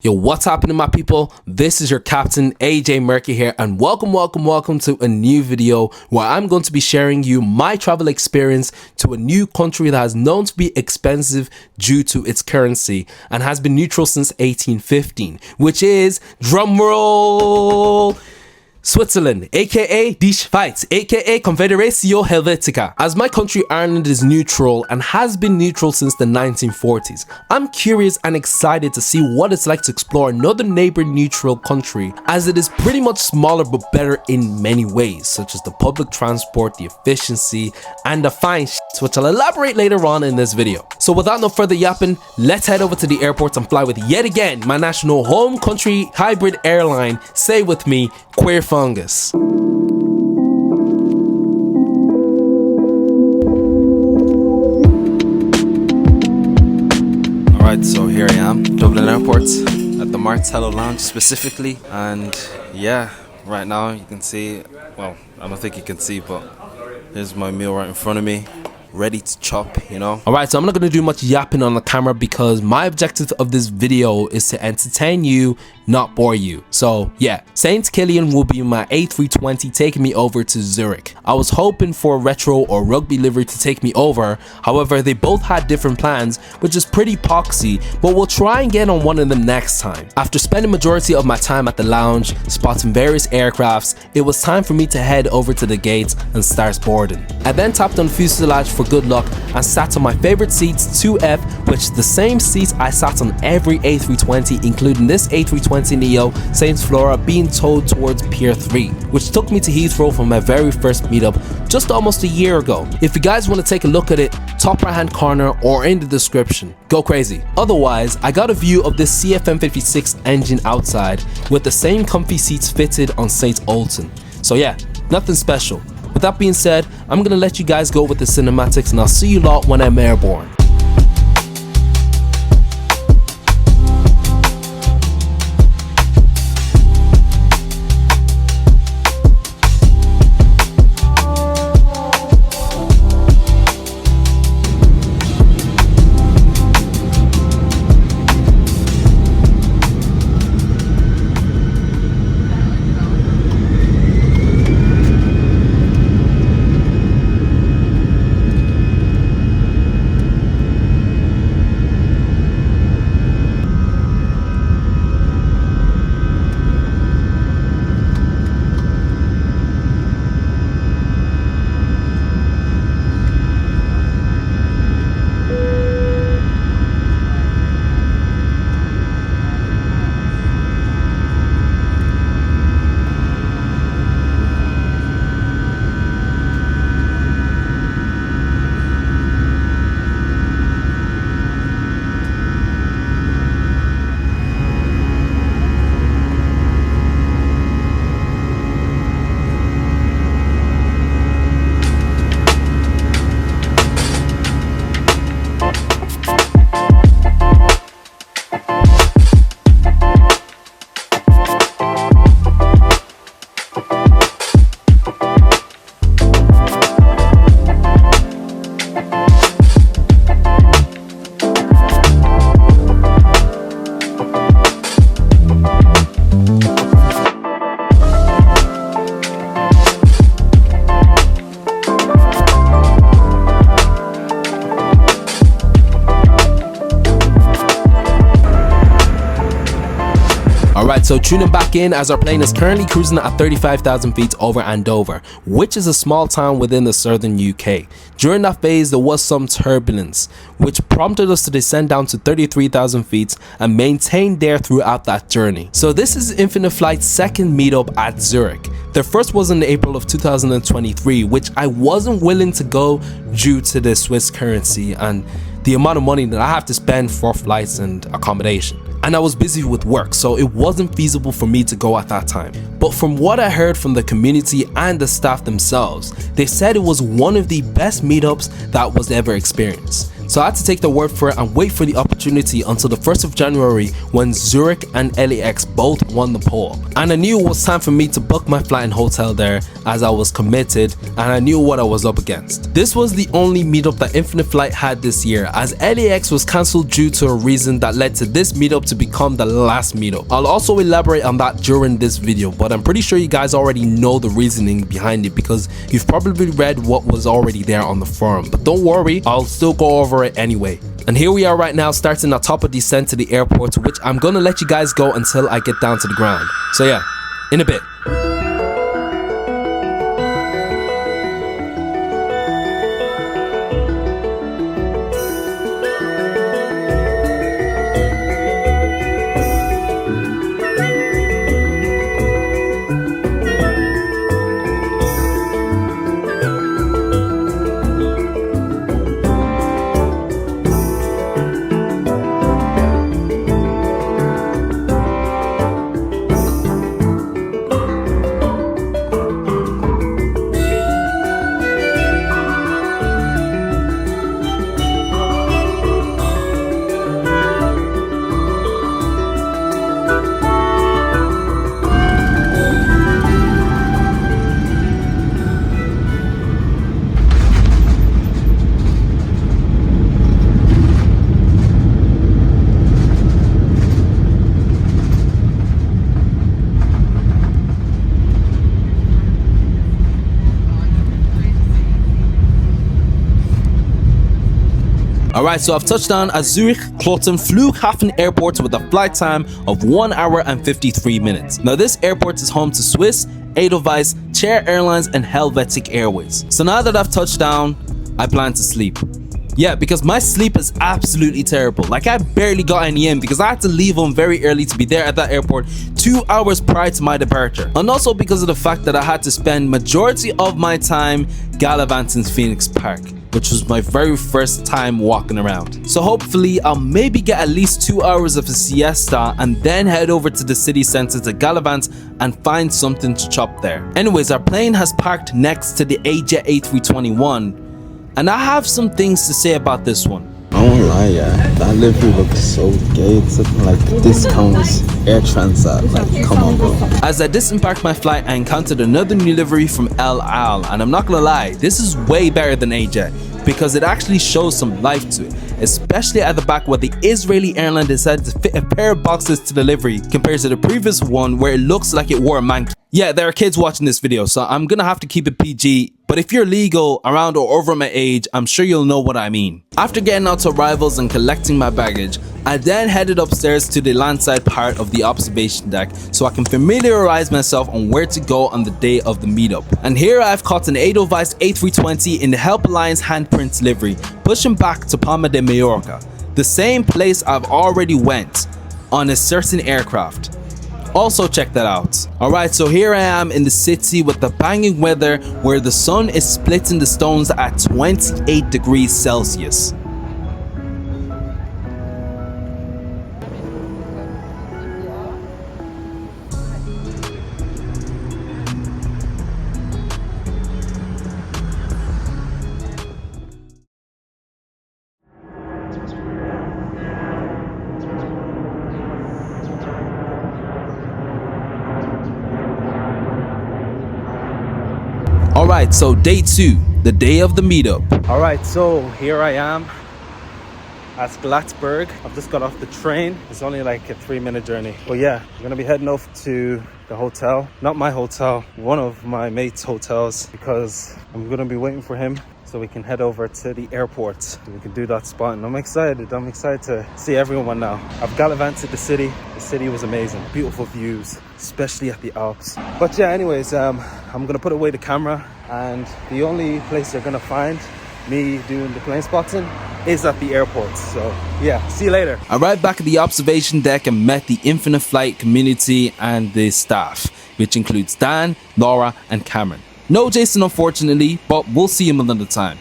Yo, what's happening, my people? This is your captain AJ Murky here, and welcome to a new video where I'm going to be sharing you my travel experience to a new country that is known to be expensive due to its currency and has been neutral since 1815, which is, drumroll, Switzerland, aka Die Schweiz, aka Confederatio Helvetica. As my country, Ireland, is neutral and has been neutral since the 1940s, I'm curious and excited to see what it's like to explore another neighbor neutral country, as it is pretty much smaller but better in many ways, such as the public transport, the efficiency, and the fine shit, which I'll elaborate later on in this video. So without no further yapping, let's head over to the airport and fly with yet again my national home country hybrid airline. Say with me, Queer Fungus. Alright, so here I am, Dublin Airport, at the Martello Lounge specifically, and yeah, right now you can see, well, I don't think you can see, but here's my meal right in front of me, ready to chop, you know. Alright, so I'm not going to do much yapping on the camera because my objective of this video is to entertain you, not bore you. So yeah, Saint Killian will be my A320 taking me over to Zurich. I was hoping for a retro or rugby livery to take me over, however they both had different plans, which is pretty poxy, but we'll try and get on one of them next time. After spending majority of my time at the lounge, spotting various aircrafts, it was time for me to head over to the gates and start boarding. I then tapped on fuselage for good luck and sat on my favorite seats 2F, which is the same seats I sat on every A320, including this A320 Neo Saint Flora being towed towards Pier 3, which took me to Heathrow for my very first meetup just almost a year ago. If you guys want to take a look at it, top right hand corner or in the description. Go crazy. Otherwise, I got a view of this CFM56 engine outside with the same comfy seats fitted on St. Olton. So yeah, nothing special. With that being said, I'm gonna let you guys go with the cinematics, and I'll see you lot when I'm airborne. Alright, so tuning back in as our plane is currently cruising at 35,000 feet over Andover, which is a small town within the southern UK. During that phase, there was some turbulence, which prompted us to descend down to 33,000 feet and maintain there throughout that journey. So this is Infinite Flight's second meetup at Zurich. Their first was in April of 2023, which I wasn't willing to go due to the Swiss currency and the amount of money that I have to spend for flights and accommodation. And I was busy with work, so it wasn't feasible for me to go at that time. But from what I heard from the community and the staff themselves, they said it was one of the best meetups that was ever experienced. So I had to take their word for it and wait for the opportunity until the 1st of January when Zurich and LAX both won the poll. And I knew it was time for me to book my flight and hotel there, as I was committed and I knew what I was up against. This was the only meetup that Infinite Flight had this year, as LAX was cancelled due to a reason that led to this meetup to become the last meetup. I'll also elaborate on that during this video, but I'm pretty sure you guys already know the reasoning behind it because you've probably read what was already there on the forum. But don't worry, I'll still go over it anyway. And here we are right now, starting our top of descent to the airport, which I'm gonna let you guys go until I get down to the ground. So yeah, in a bit. Alright, so I've touched down at Zurich Flughafen Airport with a flight time of 1 hour and 53 minutes. Now this airport is home to Swiss, Edelweiss, Chair Airlines and Helvetic Airways. So now that I've touched down, I plan to sleep. Yeah, because my sleep is absolutely terrible. Like I barely got any in because I had to leave home very early to be there at that airport 2 hours prior to my departure. And also because of the fact that I had to spend majority of my time gallivanting Phoenix Park, which was my very first time walking around. So hopefully I'll maybe get at least 2 hours of a siesta and then head over to the city center to gallivant and find something to chop there. Anyways, our plane has parked next to the Airside A350, and I have some things to say about this one. I won't lie, yeah, that livery looks so gay. It's looking like discounts, Air Transat, like come on bro. As I disembarked my flight, I encountered another new livery from El Al, and I'm not gonna lie, this is way better than AJ because it actually shows some life to it, especially at the back where the Israeli airline decided to fit a pair of boxes to the livery compared to the previous one where it looks like it wore a man. Yeah, there are kids watching this video, so I'm gonna have to keep it PG, but if you're legal, around or over my age, I'm sure you'll know what I mean. After getting out to arrivals and collecting my baggage, I then headed upstairs to the landside part of the observation deck so I can familiarize myself on where to go on the day of the meetup. And here I've caught an Edelweiss A320 in the Help Alliance handprint livery, pushing back to Palma de Mallorca, the same place I've already went on a certain aircraft. Also check that out. Alright, so here I am in the city with the banging weather where the sun is splitting the stones at 28 degrees Celsius. Alright, so day 2, the day of the meetup. Alright, so here I am at Glatzberg. I've just got off the train. It's only like a 3-minute journey. But yeah, I'm gonna be heading off to the hotel. Not my hotel, one of my mate's hotels, because I'm gonna be waiting for him so we can head over to the airport. We can do that spot, and I'm excited to see everyone now. I've gallivanted the city. The city was amazing. Beautiful views, especially at the Alps. But yeah, anyways, I'm gonna put away the camera, and the only place you're gonna find me doing the plane spotting is at the airport. So yeah, see you later. I arrived back at the observation deck and met the Infinite Flight community and the staff, which includes Dan, Laura and Cameron. No Jason unfortunately, but we'll see him another time.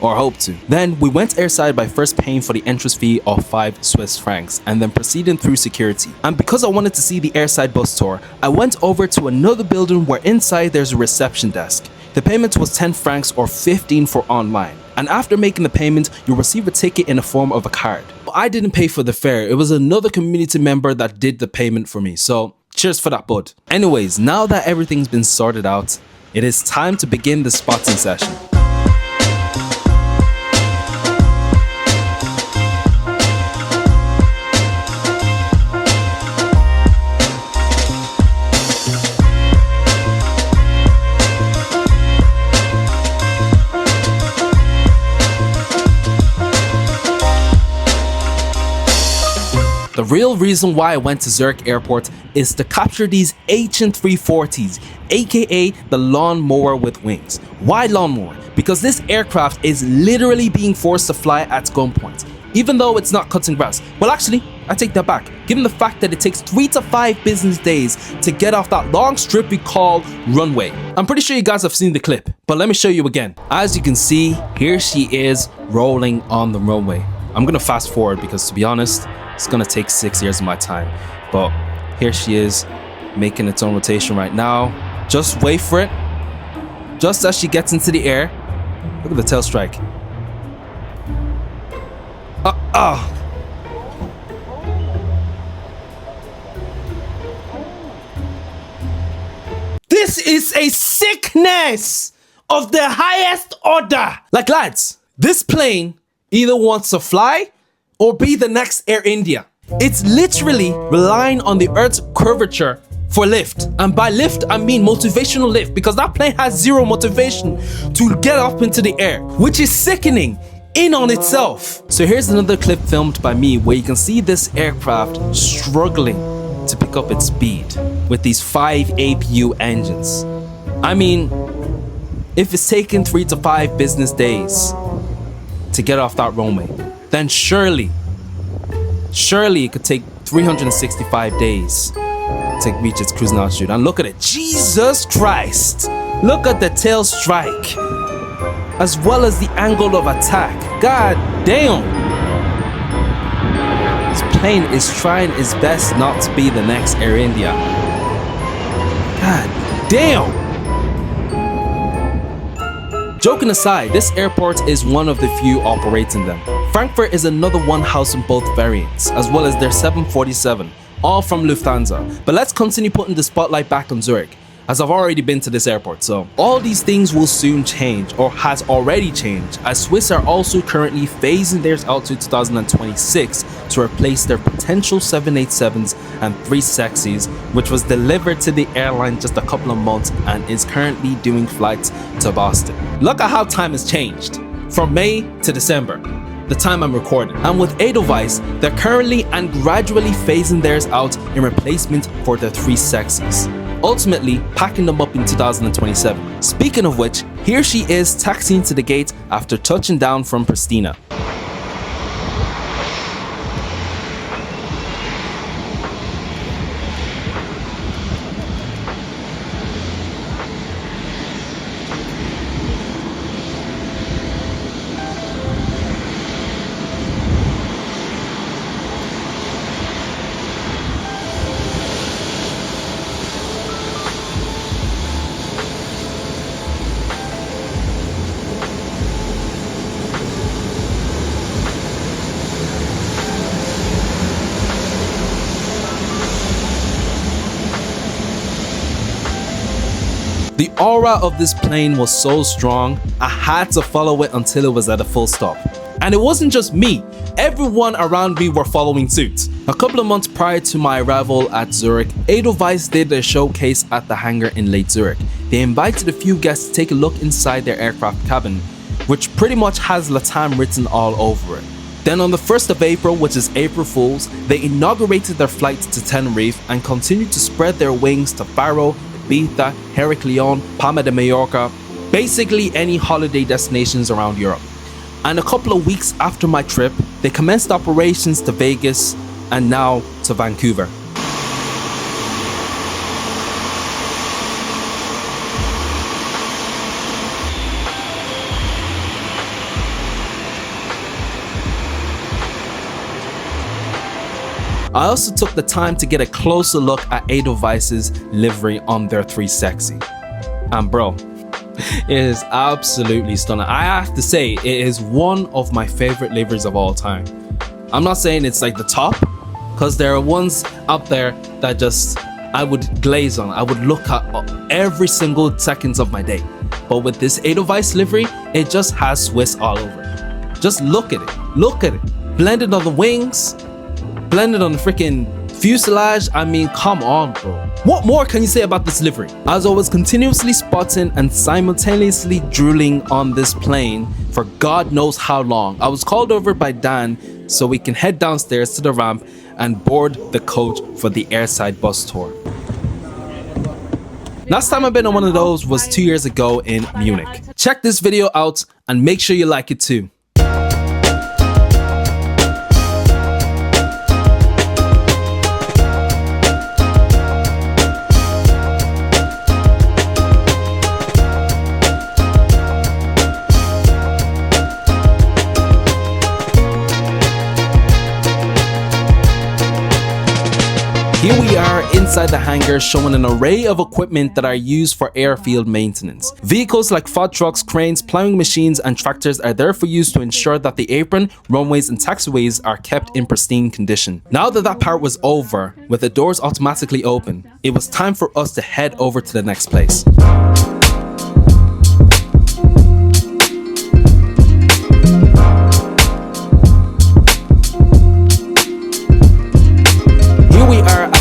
Or hope to. Then we went airside by first paying for the entrance fee of 5 Swiss francs and then proceeding through security. And because I wanted to see the Airside Bus Tour, I went over to another building where inside there's a reception desk. The payment was 10 francs or 15 for online. And after making the payment, you'll receive a ticket in the form of a card. I didn't pay for the fare. It was another community member that did the payment for me. So cheers for that, bud. Anyways, now that everything's been sorted out, it is time to begin the spotting session. The real reason why I went to Zurich Airport is to capture these ancient 340s, aka the lawnmower with wings. Why lawnmower? Because this aircraft is literally being forced to fly at gunpoint, even though it's not cutting grass. Well, actually, I take that back. Given the fact that it takes 3 to 5 business days to get off that long strip we call runway. I'm pretty sure you guys have seen the clip, but let me show you again. As you can see, here she is rolling on the runway. I'm gonna fast forward because, to be honest, it's gonna take 6 years of my time. But here she is, making its own rotation right now. Just wait for it. Just as she gets into the air, look at the tail strike. This is a sickness of the highest order. Like, lads, this plane either wants to fly or be the next Air India. It's literally relying on the Earth's curvature for lift. And by lift, I mean motivational lift, because that plane has zero motivation to get up into the air, which is sickening in on itself. So here's another clip filmed by me where you can see this aircraft struggling to pick up its speed with these 5 APU engines. I mean, if it's taken 3 to 5 business days to get off that runway, then surely it could take 365 days to reach its cruising altitude. And look at it, Jesus Christ! Look at the tail strike, as well as the angle of attack. God damn! This plane is trying its best not to be the next Air India. God damn! Joking aside, this airport is one of the few operating them. Frankfurt is another one housing both variants, as well as their 747, all from Lufthansa. But let's continue putting the spotlight back on Zurich, as I've already been to this airport, so all these things will soon change, or has already changed, as Swiss are also currently phasing theirs out to 2026 to replace their potential 787s and 360s, which was delivered to the airline just a couple of months and is currently doing flights to Boston. Look at how time has changed from May to December, the time I'm recording. And with Edelweiss, they're currently and gradually phasing theirs out in replacement for their 360s, ultimately packing them up in 2027. Speaking of which, here she is taxiing to the gate after touching down from Pristina. The aura of this plane was so strong, I had to follow it until it was at a full stop. And it wasn't just me, everyone around me were following suit. A couple of months prior to my arrival at Zurich, Edelweiss did a showcase at the hangar in Lake Zurich. They invited a few guests to take a look inside their aircraft cabin, which pretty much has LATAM written all over it. Then on the 1st of April, which is April Fool's, they inaugurated their flights to Tenerife and continued to spread their wings to Faro, Ibiza, Heracleon, Palma de Mallorca, basically any holiday destinations around Europe. And a couple of weeks after my trip, they commenced operations to Vegas and now to Vancouver. I also took the time to get a closer look at Edelweiss's livery on their 360. And bro, It is absolutely stunning. I have to say, it is one of my favorite liveries of all time. I'm not saying it's like the top, because there are ones out there that just I would glaze on. I would look at every single seconds of my day. But with this Edelweiss livery, it just has Swiss all over it. Just look at it. Look at it. Blended on the wings, blended on the freaking fuselage. I mean, come on, bro. What more can you say about this livery? As I was continuously spotting and simultaneously drooling on this plane for God knows how long, I was called over by Dan so we can head downstairs to the ramp and board the coach for the Airside Bus Tour. Last time I've been on one of those was 2 years ago in Munich. Check this video out and make sure you like it too. Here we are inside the hangar showing an array of equipment that are used for airfield maintenance. Vehicles like FOD trucks, cranes, plowing machines and tractors are there for use to ensure that the apron, runways and taxiways are kept in pristine condition. Now that that part was over, with the doors automatically open, it was time for us to head over to the next place.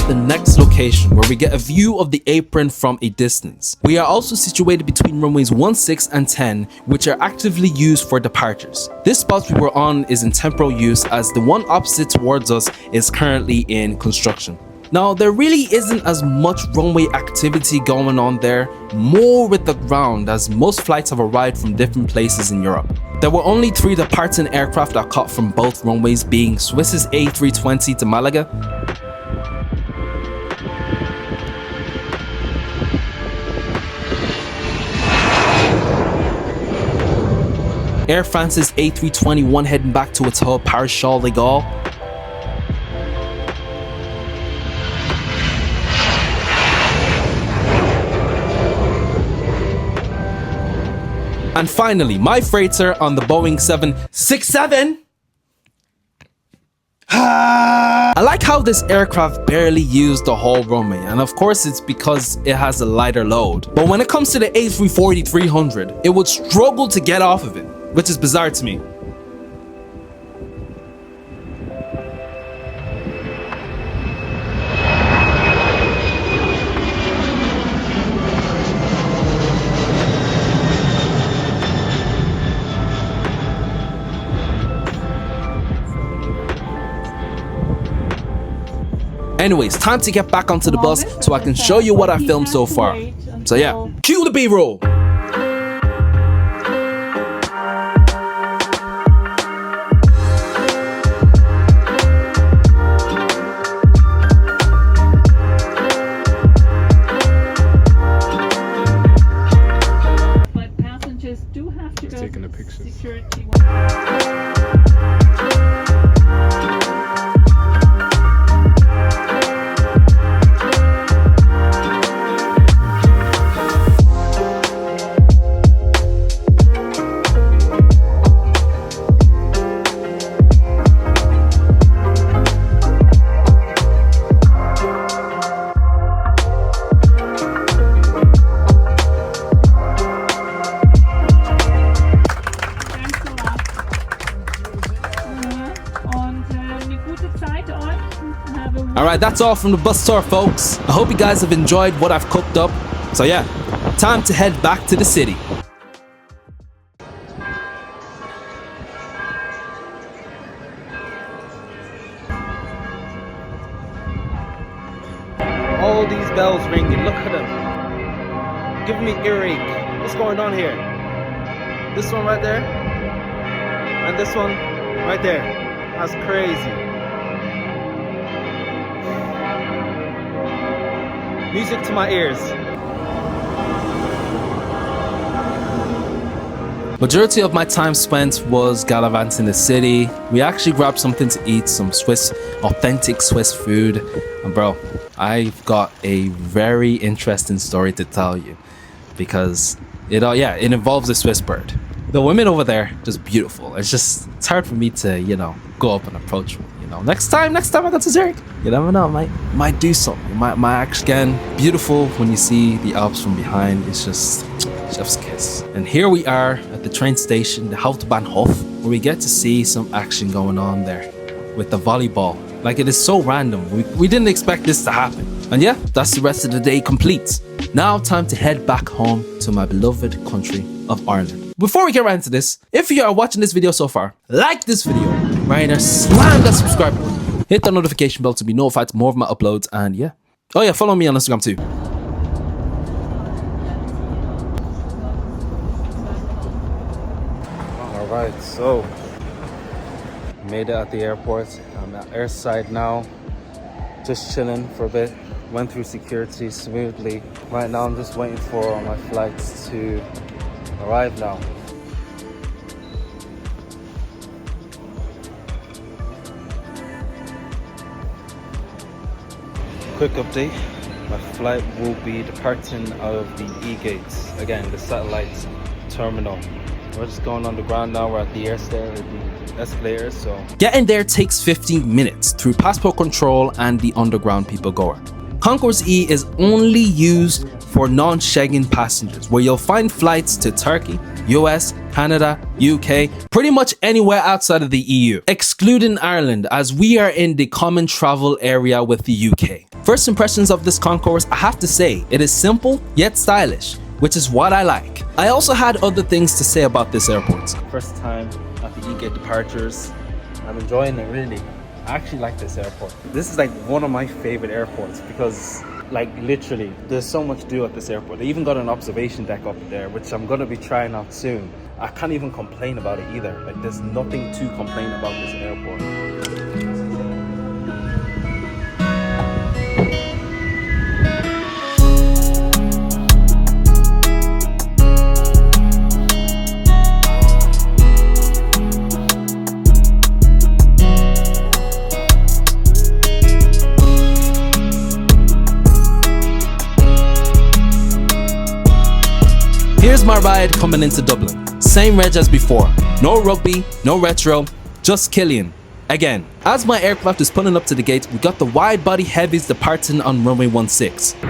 The next location where we get a view of the apron from a distance. We are also situated between runways 16 and 10, which are actively used for departures. This spot we were on is in temporal use as the one opposite towards us is currently in construction. Now there really isn't as much runway activity going on there, more with the ground as most flights have arrived from different places in Europe. There were only 3 departing aircraft that caught from both runways, being Swiss's A350 to Malaga, Air France's A321 heading back to its hub, Paris Charles de Gaulle. And finally, my freighter on the Boeing 767. I like how this aircraft barely used the whole runway, and of course it's because it has a lighter load. But when it comes to the A340-300, it would struggle to get off of it, which is bizarre to me. Anyways, time to get back onto the bus so I can show you what I filmed so far. So yeah, cue the B-roll! But passengers do have to go taking a picture. Security. Alright, that's all from the bus tour, folks. I hope you guys have enjoyed what I've cooked up. So yeah, time to head back to the city. All these bells ringing, look at them. Giving me earache. What's going on here? This one right there, and this one right there. That's crazy. Music to my ears. Majority of my time spent was gallivanting the city. We actually grabbed something to eat, some authentic Swiss food. And bro, I've got a very interesting story to tell you because It involves a Swiss bird. The women over there, just beautiful. It's hard for me to, go up and approach one. Next time I go to Zurich, you never know, might do something. Might actually, again, beautiful when you see the Alps from behind. It's just chef's kiss. And here we are at the train station, the Hauptbahnhof, where we get to see some action going on there with the volleyball. Like, it is so random. We didn't expect this to happen. And yeah, that's the rest of the day complete. Now time to head back home to my beloved country of Ireland. Before we get right into this, if you are watching this video so far, like this video right there, slam that subscribe button, hit the notification bell to be notified for more of my uploads, and yeah. Oh yeah, follow me on Instagram too. Alright, so made it at the airport. I'm at Airside now, just chilling for a bit. Went through security smoothly. Right now I'm just waiting for my flights to arrive now. Quick update, my flight will be departing out of the E-gates, again the satellite terminal. We're just going on the ground now. We're at the the escalator, so getting there takes 15 minutes through passport control and the underground people goer. Concourse E is only used for non-Schengen passengers, where you'll find flights to Turkey, US, Canada, UK, pretty much anywhere outside of the EU, excluding Ireland, as we are in the common travel area with the UK. First impressions of this concourse, I have to say, it is simple yet stylish, which is what I like. I also had other things to say about this airport. First time at the E-gate departures. I'm enjoying it really. I actually like this airport. This is like one of my favorite airports because, like, literally there's so much to do at this airport. They even got an observation deck up there, which I'm gonna be trying out soon. I can't even complain about it either. Like, there's nothing to complain about this airport. Here's my ride coming into Dublin. Same reg as before. No rugby, no retro, just Killian. Again, as my aircraft is pulling up to the gate, we got the wide body heavies departing on runway 16.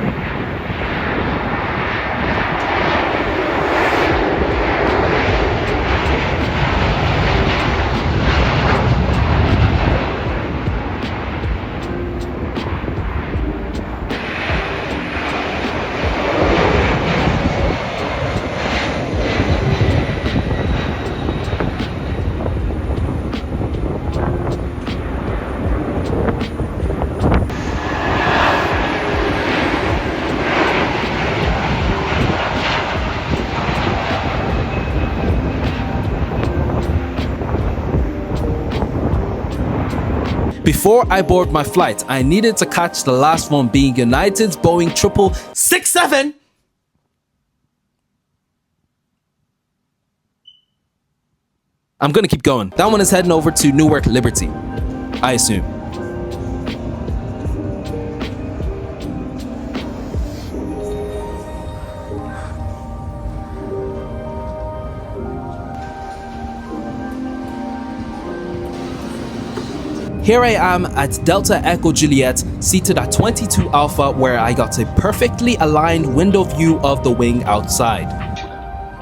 Before I board my flight, I needed to catch the last one, being United's Boeing 777. I'm gonna keep going. That one is heading over to Newark Liberty, I assume. Here I am at Delta Echo Juliet, seated at 22 Alpha, where I got a perfectly aligned window view of the wing outside.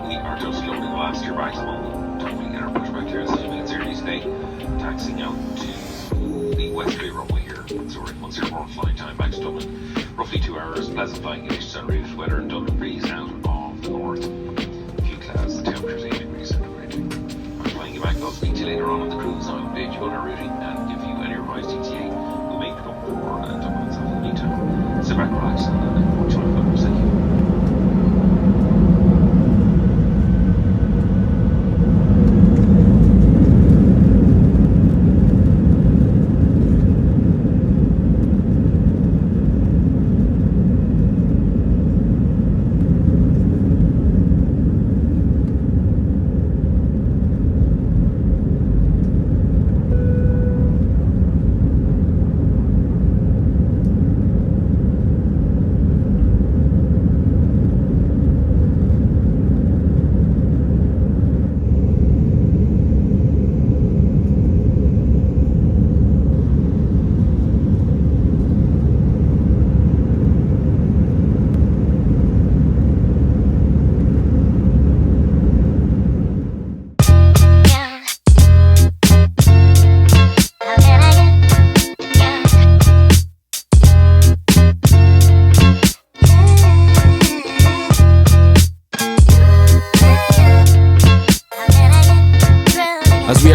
We are just loading the last year back to London, doubling our push back here as 10 minutes early today, taxiing out to the West Bay runway here at Zurich. 101 flying time back to Dublin. Roughly 2 hours, pleasant flying conditions en route, weather in Dublin breeze out of the north. A few clouds, the temperature is 8 degrees centigrade. I'm flying you back, I'll speak to you later on the cruise. I'll update you on our routing and give you any revised ETA. We'll make it up for Dublin itself in the meantime. Sit back, relax, and enjoy the flight. Thank you.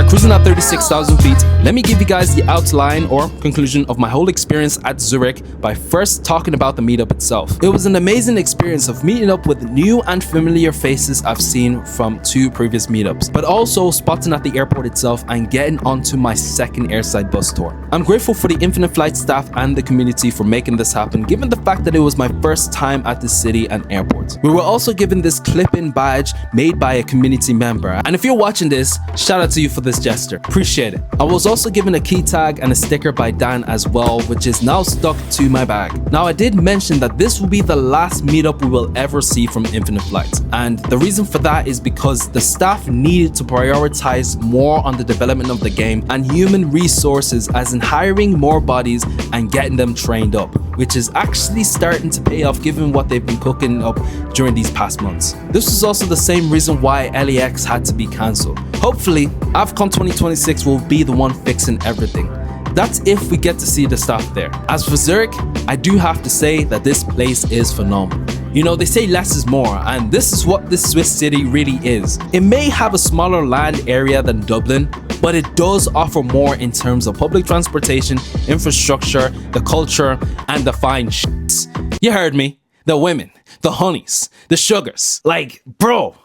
Cruising at 36,000 feet, let me give you guys the outline or conclusion of my whole experience at Zurich by first talking about the meetup itself. It was an amazing experience of meeting up with new and familiar faces I've seen from 2 previous meetups, but also spotting at the airport itself and getting onto my second Airside Bus Tour. I'm grateful for the Infinite Flight staff and the community for making this happen, given the fact that it was my first time at the city and airport. We were also given this clip-in badge made by a community member, and if you're watching this, shout out to you for this gesture. Appreciate it. I was also given a key tag and a sticker by Dan as well, which is now stuck to my bag. Now, I did mention that this will be the last meetup we will ever see from Infinite Flight, and the reason for that is because the staff needed to prioritize more on the development of the game and human resources, as in hiring more bodies and getting them trained up, which is actually starting to pay off given what they've been cooking up during these past months. This was also the same reason why LAX had to be cancelled. Hopefully, AFCON 2026 will be the one fixing everything. That's if we get to see the staff there. As for Zurich, I do have to say that this place is phenomenal. You know, they say less is more, and this is what this Swiss city really is. It may have a smaller land area than Dublin, but it does offer more in terms of public transportation, infrastructure, the culture, and the fine shits. You heard me. The women, the honeys, the sugars. Like, bro.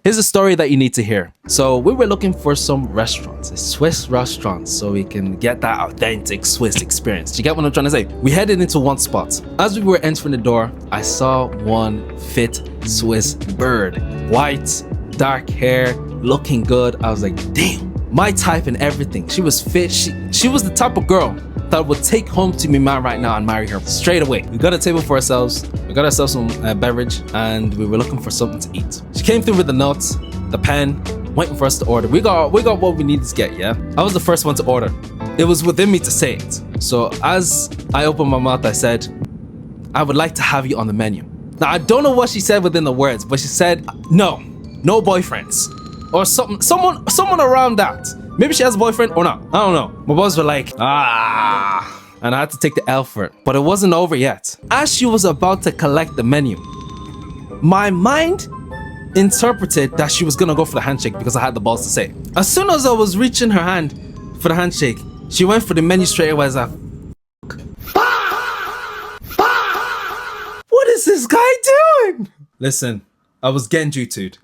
Here's a story that you need to hear. So we were looking for some restaurants, Swiss restaurants, so we can get that authentic Swiss experience. Do you get what I'm trying to say? We headed into one spot. As we were entering the door, I saw one fit Swiss bird. White, dark hair, looking good. I was like, damn, my type and everything. She was fit. She was the type of girl that I would take home to me man right now and marry her straight away. We got a table for ourselves. We got ourselves some beverage, and we were looking for something to eat. She came through with the notes, the pen, waiting for us to order. We got what we needed to get, yeah? I was the first one to order. It was within me to say it. So as I opened my mouth, I said, I would like to have you on the menu. Now, I don't know what she said within the words, but she said, no boyfriends. Or someone around that. Maybe she has a boyfriend or not. I don't know. My boys were like, and I had to take the L for it. But it wasn't over yet. As she was about to collect the menu, my mind interpreted that she was gonna go for the handshake because I had the balls to say it. As soon as I was reaching her hand for the handshake, she went for the menu straight away as what is this guy doing? Listen, I was getting G2'd.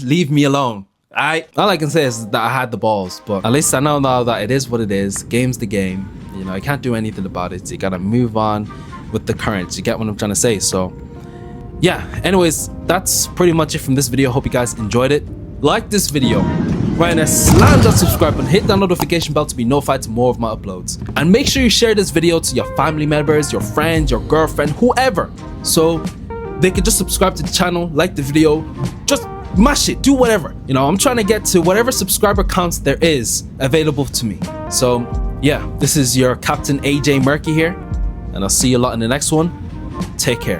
Leave me alone. All I can say is that I had the balls, but at least I know now that it is what it is. Game's the game. You know, I can't do anything about it. You gotta move on with the currents. You get what I'm trying to say? So, yeah. Anyways, that's pretty much it from this video. Hope you guys enjoyed it. Like this video. Right now, slam that subscribe button, hit that notification bell to be notified to more of my uploads. And make sure you share this video to your family members, your friends, your girlfriend, whoever, so they can just subscribe to the channel, like the video, just mash it, do whatever. You know, I'm trying to get to whatever subscriber counts there is available to me. So yeah, this is your Captain AJ Murky here, and I'll see you a lot in the next one. Take care.